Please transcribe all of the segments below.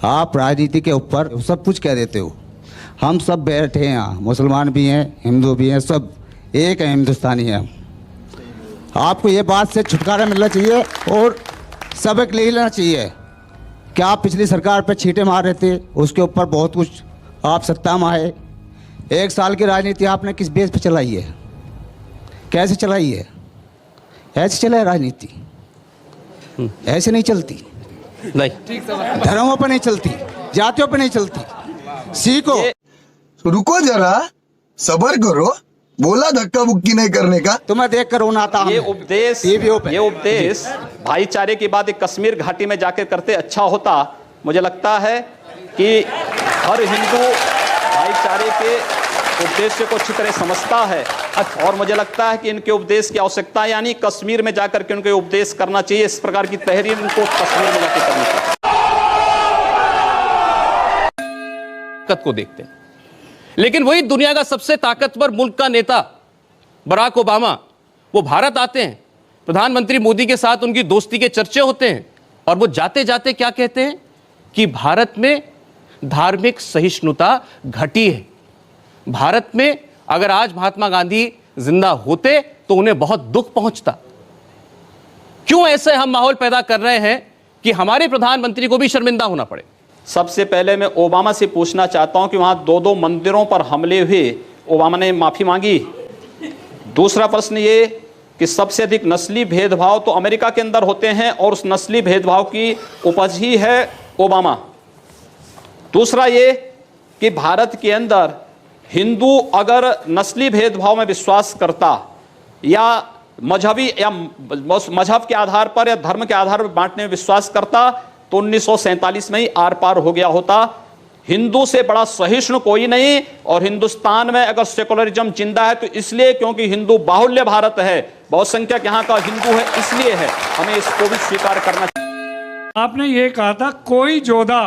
आप राजनीति के ऊपर सब कुछ कह देते हो। हम सब बैठे हैं यहाँ, मुसलमान भी हैं, हिंदू भी हैं, सब एक है, हिंदुस्तानी हैं। आपको ये बात से छुटकारा मिलना चाहिए और सबक ले लेना चाहिए कि आप पिछली सरकार पे छींटे मार रहे थे, उसके ऊपर बहुत कुछ आप सत्ता में आए। 1 साल की राजनीति आपने किस बेस पे चलाई है, कैसे चलाई है? ऐसे चला है राजनीति? ऐसे नहीं चलती, नहीं धर्मों पर नहीं चलती, जातियों पर नहीं चलती। सीखो। रुको जरा, सब्र करो, बोला धक्का बुक्की नहीं करने का। तुम्हें देख कर रोना आता। ये उपदेश भाईचारे की बात एक कश्मीर घाटी में जाकर करते अच्छा होता। मुझे लगता है कि हर हिंदू भाईचारे के उद्देश्य को अच्छी तरह समझता है और मुझे लगता है कि इनके उपदेश की आवश्यकता यानी कश्मीर में जाकर के उनके उपदेश करना चाहिए। इस प्रकार की तहरीर इनको कश्मीर में जाकर करनी चाहिए। को देखते हैं, लेकिन वही दुनिया का सबसे ताकतवर मुल्क का नेता बराक ओबामा वो भारत आते हैं, प्रधानमंत्री मोदी के साथ उनकी दोस्ती के चर्चे होते हैं और वो जाते जाते क्या कहते हैं कि भारत में धार्मिक सहिष्णुता घटी है। भारत में अगर आज महात्मा गांधी जिंदा होते तो उन्हें बहुत दुख पहुंचता। क्यों ऐसे हम माहौल पैदा कर रहे हैं कि हमारे प्रधानमंत्री को भी शर्मिंदा होना पड़े? सबसे पहले मैं ओबामा से पूछना चाहता हूं कि वहां 2 मंदिरों पर हमले हुए, ओबामा ने माफी मांगी? दूसरा प्रश्न ये कि सबसे अधिक नस्ली भेदभाव तो अमेरिका के अंदर होते हैं और उस नस्ली भेदभाव की उपज ही है ओबामा। दूसरा ये कि भारत के अंदर हिंदू अगर नस्ली भेदभाव में विश्वास करता या मजहबी या मजहब के आधार पर या धर्म के आधार पर बांटने में विश्वास करता तो 1947 में ही आर पार हो गया होता। हिंदू से बड़ा सहिष्णु कोई नहीं और हिंदुस्तान में अगर सेकुलरिज्म जिंदा है तो इसलिए क्योंकि हिंदू बाहुल्य भारत है, बहुसंख्यक यहाँ का हिंदू है, इसलिए है। हमें इसको भी स्वीकार करना चाहिए। आपने ये कहा था कोई जोधा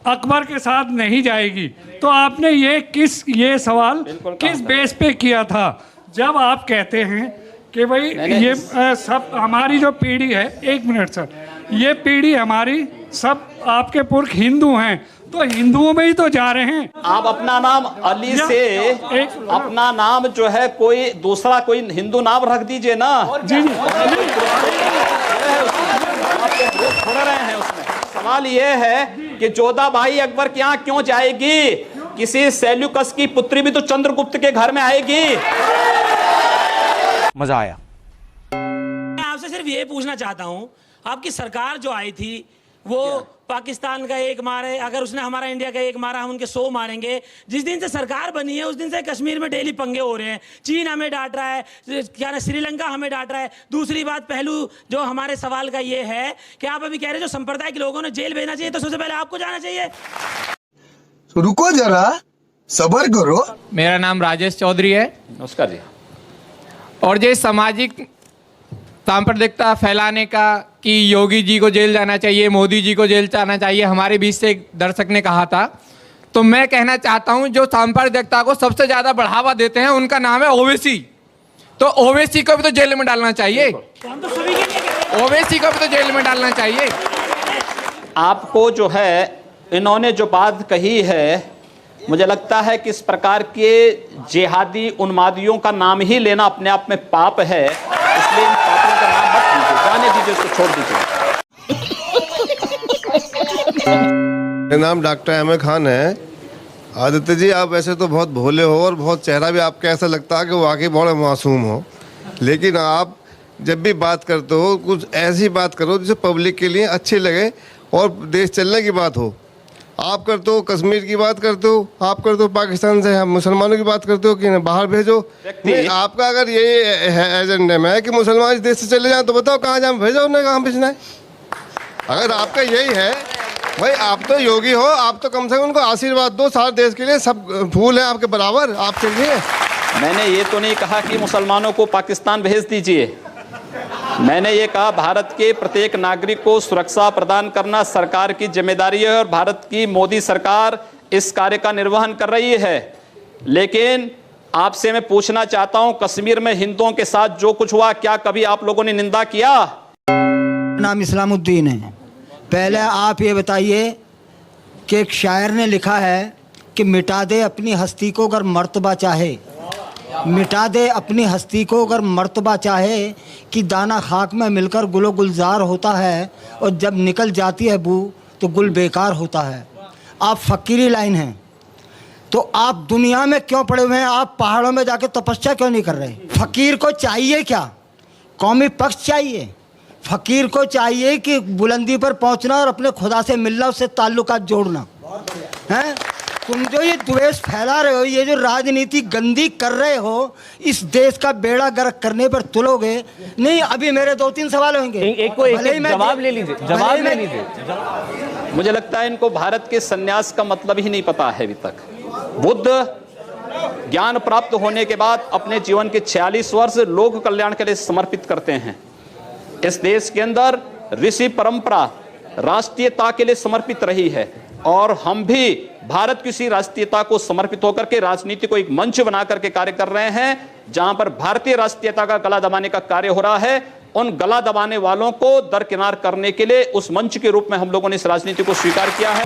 अकबर के साथ नहीं जाएगी, तो आपने ये सवाल किस बेस पे किया था? जब आप कहते हैं कि भाई ये सब हमारी जो पीढ़ी है, 1 मिनट सर, ये पीढ़ी हमारी सब आपके पुरख हिंदू हैं, तो हिंदुओं में ही तो जा रहे हैं। आप अपना नाम अली से अपना नाम जो है कोई दूसरा कोई हिंदू नाम रख दीजिए ना। जी जी छोड़ रहे हैं उसमें। सवाल ये है कि जोधाबाई अकबर के यहाँ क्यों जाएगी? किसी सेल्यूकस की पुत्री भी तो चंद्रगुप्त के घर में आएगी। मजा आया। मैं आपसे सिर्फ ये पूछना चाहता हूँ, आपकी सरकार जो आई थी वो पाकिस्तान का 1 मारे, अगर उसने हमारा इंडिया का 1 मारा हम उनके 100 मारेंगे। जिस दिन से सरकार बनी है उस दिन से कश्मीर में डेली पंगे हो रहे हैं। चीन हमें डांट रहा है, क्या ना श्रीलंका हमें डांट रहा है। दूसरी बात, पहलू जो हमारे सवाल का ये है कि आप अभी कह रहे हैं जो संप्रदाय के लोगों ने जेल भेजना चाहिए, तो सबसे पहले आपको जाना चाहिए। रुको जरा, सब्र करो। मेरा नाम राजेश चौधरी है। नमस्कार जी। और ये सामाजिक सांप्रदायिकता फैलाने का कि योगी जी को जेल जाना चाहिए, मोदी जी को जेल जाना चाहिए, हमारे बीच से एक दर्शक ने कहा था, तो मैं कहना चाहता हूं जो सांप्रदायिकता को सबसे ज्यादा बढ़ावा देते हैं उनका नाम है ओवैसी। तो ओवैसी को भी तो जेल में डालना चाहिए, ओवैसी को भी तो जेल में डालना चाहिए। आपको जो है इन्होंने जो बात कही है, मुझे लगता है कि इस प्रकार के जिहादी उन्मादियों का नाम ही लेना अपने आप में पाप है, इसलिए इन पापों का नाम मत लीजिए, जाने दीजिए, उसको छोड़ दीजिए। मेरा नाम डॉक्टर अहमद खान है। आदित्य जी, आप वैसे तो बहुत भोले हो और बहुत चेहरा भी आपका ऐसा लगता है कि वाकई बहुत मासूम हो, लेकिन आप जब भी बात करते हो कुछ ऐसी बात करो जिसे पब्लिक के लिए अच्छी लगे और देश चलने की बात हो। आप करते हो कश्मीर की बात करते हो, आप करते हो पाकिस्तान से हम मुसलमानों की बात करते हो कि बाहर भेजो। नहीं, आपका अगर ये एजेंडे में है कि मुसलमान इस देश से चले जाएं तो बताओ कहाँ जाए, भेजो उन्हें, कहाँ भेजना है। अगर आपका यही है, भाई आप तो योगी हो, आप तो कम से कम उनको आशीर्वाद दो। सारे देश के लिए सब फूल हैं आपके बराबर, आप चलिए। मैंने ये तो नहीं कहा कि मुसलमानों को पाकिस्तान भेज दीजिए। मैंने ये कहा भारत के प्रत्येक नागरिक को सुरक्षा प्रदान करना सरकार की जिम्मेदारी है और भारत की मोदी सरकार इस कार्य का निर्वहन कर रही है। लेकिन आपसे मैं पूछना चाहता हूं, कश्मीर में हिंदुओं के साथ जो कुछ हुआ, क्या कभी आप लोगों ने निंदा किया? नाम इस्लामुद्दीन है। पहले आप ये बताइए कि एक शायर ने लिखा है कि मिटा दे अपनी हस्ती को अगर मर्तबा चाहे, मिटा दे अपनी हस्ती को अगर मर्तबा चाहे, कि दाना खाक में मिलकर गुलो गुलजार होता है और जब निकल जाती है बू तो गुल बेकार होता है। आप फ़कीरी लाइन हैं, तो आप दुनिया में क्यों पड़े हुए हैं? आप पहाड़ों में जाके तपस्या क्यों नहीं कर रहे? फ़कीर को चाहिए क्या? कौमी पक्ष चाहिए? फ़कीर को चाहिए कि बुलंदी पर पहुंचना और अपने खुदा से मिलना, उससे ताल्लुकात जोड़ना है। तुम जो ये द्वेष फैला रहे हो, ये जो राजनीति गंदी कर रहे हो, इस देश का बेड़ा गर्क करने पर तुलोगे नहीं। अभी मेरे 2-3 सवाल होंगे, एक जवाब ले लीजिए, जवाब ले लीजिए। मुझे लगता है इनको भारत के सन्यास का मतलब ही नहीं पता है अभी तक। बुद्ध ज्ञान प्राप्त होने के बाद अपने जीवन के 46 वर्ष लोक कल्याण के लिए समर्पित करते हैं। इस देश के अंदर ऋषि परंपरा राष्ट्रीयता के लिए समर्पित रही है, और हम भी भारत की इसी राष्ट्रीयता को समर्पित होकर के राजनीति को एक मंच बना करके कार्य कर रहे हैं, जहां पर भारतीय राष्ट्रीयता का गला दबाने का कार्य हो रहा है। उन गला दबाने वालों को दरकिनार करने के लिए उस मंच के रूप में हम लोगों ने इस राजनीति को स्वीकार किया है।